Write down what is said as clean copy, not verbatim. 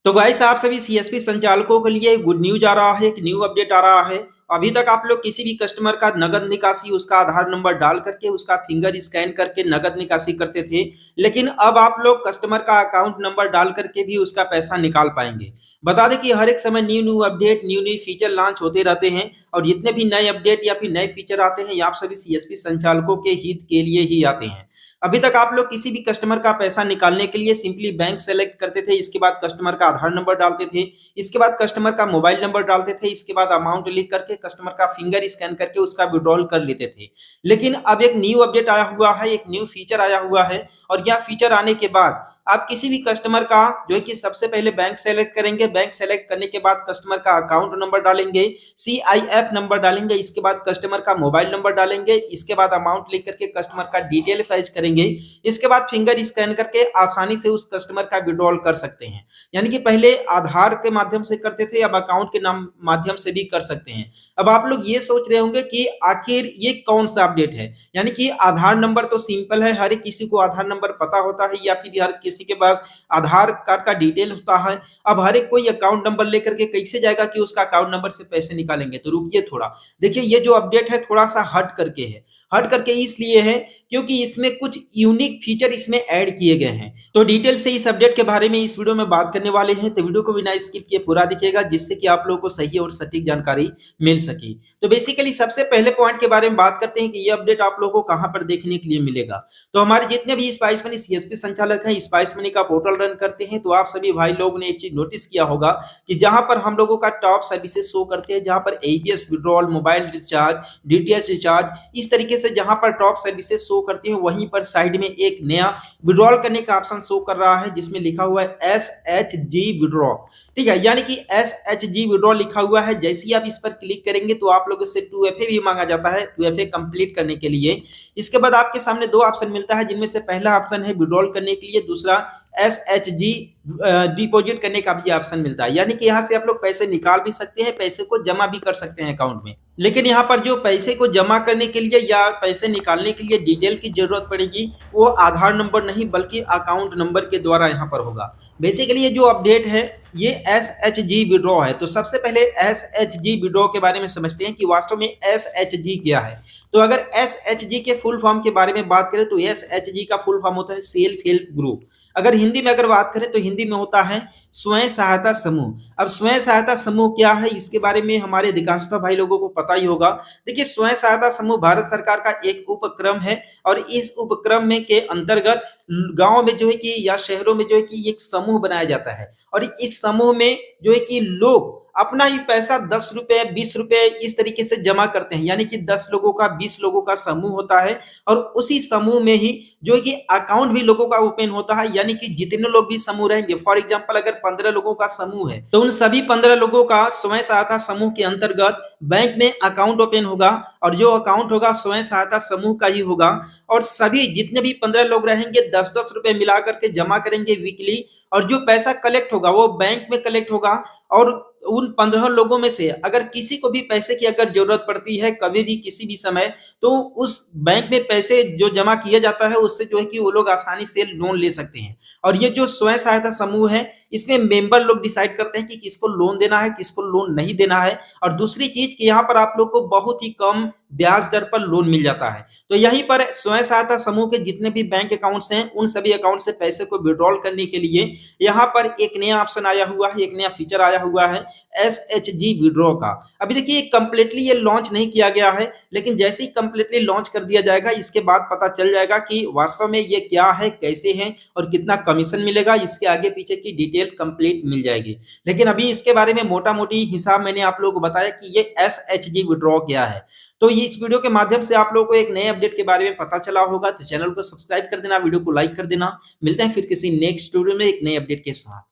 तो गाइस आप सभी सीएसपी संचालकों के लिए गुड न्यूज आ रहा है, एक न्यू अपडेट आ रहा है। अभी तक आप लोग किसी भी कस्टमर का नगद निकासी उसका आधार नंबर डाल करके उसका फिंगर स्कैन करके नगद निकासी करते थे, लेकिन अब आप लोग कस्टमर का अकाउंट नंबर डाल करके भी उसका पैसा निकाल पाएंगे। बता दें कि हर एक समय new new update new new feature launch होते रहते हैं और जितने भी नए अपडेट या फिर नए फीचर आते हैं ये आप सभी सीएसपी संचालकों के हित के लिए ही आते हैं। अभी तक आप लोग किसी भी कस्टमर का पैसा निकालने के लिए सिंपली बैंक सेलेक्ट करते थे, इसके बाद कस्टमर का आधार नंबर डालते थे, इसके बाद कस्टमर का मोबाइल नंबर डालते थे, इसके बाद अमाउंट लिख करके कस्टमर का फिंगर स्कैन करके उसका विड्रॉल कर लेते थे। लेकिन अब एक न्यू अपडेट आया हुआ है, एक न्यू फीचर आया हुआ है और यह फीचर आने के बाद आप किसी भी कस्टमर का जो है कि सबसे पहले बैंक सेलेक्ट करेंगे, बैंक सेलेक्ट करने के बाद कस्टमर का अकाउंट नंबर डालेंगे, सीआईएफ नंबर डालेंगे, इसके बाद कस्टमर का मोबाइल नंबर डालेंगे, इसके बाद अमाउंट लिख करके कस्टमर का डिटेल फैच करेंगे, इसके बाद फिंगर स्कैन करके आसानी से उस कस्टमर का विड्रॉल कर सकते हैं। यानी कि पहले आधार के माध्यम से करते थे, अब अकाउंट के नाम माध्यम से भी कर सकते हैं। अब आप लोग ये सोच रहे होंगे कि आखिर ये कौन सा अपडेट है। यानी कि आधार नंबर तो सिंपल है, हर एक किसी को आधार नंबर पता होता है या फिर हर किसी के पास आधार कार्ड का डिटेल होता है। अब हर एक कोई अकाउंट नंबर लेकर के कैसे जाएगा कि उसका अकाउंट नंबर से पैसे निकालेंगे। तो रुकिए थोड़ा, देखिए ये जो अपडेट है थोड़ा सा हट करके है। हट करके इसलिए है क्योंकि इसमें कुछ यूनिक फीचर इसमें ऐड किए गए हैं। तो डिटेल से इस अपडेट के बारे में इस वीडियो में बात करने वाले हैं, तो वीडियो को बिना स्किप किए पूरा दिखेगा जिससे कि आप लोगों को सही और सटीक जानकारी मिल सके। तो बेसिकली सबसे पहले पॉइंट के बारे में बात करते हैं कि ये अपडेट आप लोगों को कहां पर देखने के लिए मिलेगा। तो हमारे जितने भी स्पाइस मनी सीएसपी संचालक हैं, स्पाइस मनी का पोर्टल रन करते हैं, तो आप सभी भाई लोगों ने एक चीज नोटिस किया होगा कि जहां पर हम लोगों का टॉप सर्विसेज शो करते हैं, जहां पर ABS withdrawal, mobile recharge, DTH recharge, इस तरीके से जहां पर टॉप सर्विसेज शो करती हैं, वहीं पर साइड में एक नया विड्रॉल करने का ऑप्शन शो कर रहा है जिसमें लिखा हुआ है एसएचजी विड्रॉ। ठीक है, यानी कि एसएचजी विड्रॉ लिखा हुआ है। जैसे ही आप इस पर क्लिक करेंगे तो आप लोगों से 2FA भी मांगा जाता है 2FA कंप्लीट करने के लिए। इसके बाद आपके सामने दो ऑप्शन मिलता है जिनमें से पहला ऑप्शन है विड्रॉल करने के लिए, दूसरा एसएचजी डिपॉजिट करने का भी ऑप्शन मिलता है। यानी कि यहाँ से आप लोग पैसे निकाल भी सकते हैं, पैसे को जमा भी कर सकते हैं अकाउंट में। लेकिन यहाँ पर जो पैसे को जमा करने के लिए या पैसे निकालने के लिए डिटेल की जरूरत पड़ेगी वो आधार नंबर नहीं बल्कि अकाउंट नंबर के द्वारा यहाँ पर होगा। बेसिकली ये जो अपडेट है ये एसएचजी विड्रॉ है। तो सबसे पहले एसएचजी विड्रॉ के बारे में समझते हैं कि वास्तव में एसएचजी क्या है। तो अगर एसएचजी के फुल फॉर्म के बारे में बात करें तो एसएचजी का फुल फॉर्म होता है सेल्फ हेल्प ग्रुप। अगर हिंदी में अगर बात करें तो हिंदी में होता है स्वयं सहायता समूह। अब स्वयं सहायता समूह क्या है इसके बारे में हमारे अधिकांशतः भाई लोगों को पता ही होगा। देखिए स्वयं सहायता समूह भारत सरकार का एक उपक्रम है और इस उपक्रम में के अंतर्गत गांव में जो है कि या शहरों में जो है कि एक समूह बनाया जाता है और इस समूह में जो है कि लोग अपना ही पैसा 10 रुपए 20 रुपए इस तरीके से जमा करते हैं। यानी कि 10 लोगों का 20 लोगों का समूह होता है और उसी समूह में ही जो है कि अकाउंट भी लोगों का ओपन होता है। यानी कि जितने लोग भी समूह रहेंगे, फॉर एग्जांपल अगर 15 लोगों का समूह है तो उन सभी 15 लोगों का स्वयं सहायता समूह के अंतर्गत बैंक में अकाउंट ओपन होगा और जो अकाउंट होगा स्वयं सहायता समूह का ही होगा और सभी जितने भी 15 लोग रहेंगे 10-10 रुपए मिला करके जमा करेंगे वीकली और जो पैसा कलेक्ट होगा वो बैंक में कलेक्ट होगा। और उन 15 लोगों में से अगर किसी को भी पैसे की अगर जरूरत पड़ती है कभी भी किसी भी समय तो उस बैंक में पैसे जो जमा किया जाता है उससे जो है कि वो लोग आसानी से लोन ले सकते हैं। और ये जो स्वयं सहायता समूह है इसमें मेंबर लोग डिसाइड करते हैं कि किसको लोन देना है किसको लोन नहीं देना है। और दूसरी चीज कि यहाँ पर आप लोग को बहुत ही कम ब्याज दर पर लोन मिल जाता है। तो यहीं पर स्वयं सहायता समूह के जितने भी बैंक अकाउंट्स हैं उन सभी अकाउंट से पैसे को विड्रॉल करने के लिए यहाँ पर एक नया ऑप्शन आया हुआ है, एक नया फीचर आया हुआ है एसएचजी विड्रॉ का। अभी देखिए कंप्लीटली ये लॉन्च नहीं किया गया है, लेकिन जैसे ही कंप्लीटली लॉन्च कर दिया जाएगा इसके बाद पता चल जाएगा कि वास्तव में ये क्या है, कैसे है और कितना कमीशन मिलेगा। इसके आगे पीछे की डिटेल कंप्लीट मिल जाएगी। लेकिन अभी इसके बारे में मोटा मोटी हिसाब मैंने आप लोगों को बताया कि ये एसएचजी विड्रॉ क्या है। तो ये इस वीडियो के माध्यम से आप लोगों को एक नए अपडेट के बारे में पता चला होगा। तो चैनल को सब्सक्राइब कर देना, वीडियो को लाइक कर देना। मिलते हैं फिर किसी नेक्स्ट वीडियो में एक नए अपडेट के साथ।